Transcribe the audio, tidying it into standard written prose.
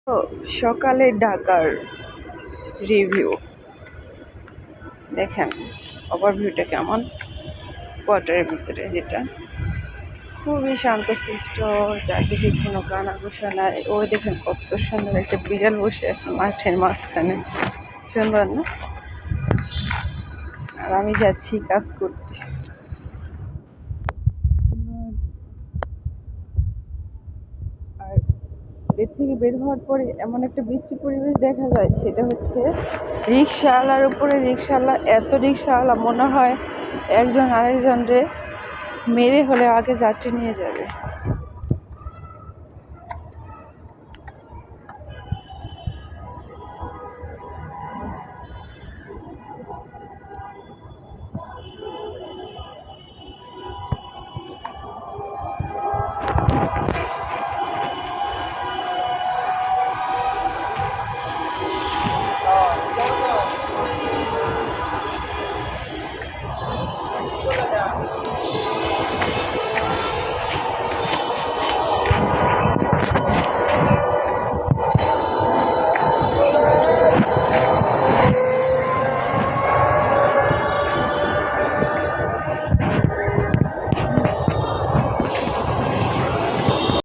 তো সকালে ঢাকার রিভিউ দেখেন, ওভারভিউটা কেমন। কোয়ার্টারের ভিতরে যেটা খুবই শান্তশিষ্ট, চারদিকে কোনো কানাঘুষা নাই। ওই দেখেন কত সুন্দর একটা বিড়াল বসে আছে মাঠের মাঝখানে, সুন্দর না? আর আমি যাচ্ছি কাজ করতে। আর এর থেকে বের হওয়ার পরে এমন একটা বৃষ্টি পরিবেশ দেখা যায়, সেটা হচ্ছে রিক্সাওয়ালার উপরে রিক্সাওয়ালা, এত রিক্সাওয়ালা মনে হয় একজন আরেকজনরে মেরে হলে আগে যাত্রী নিয়ে যাবে।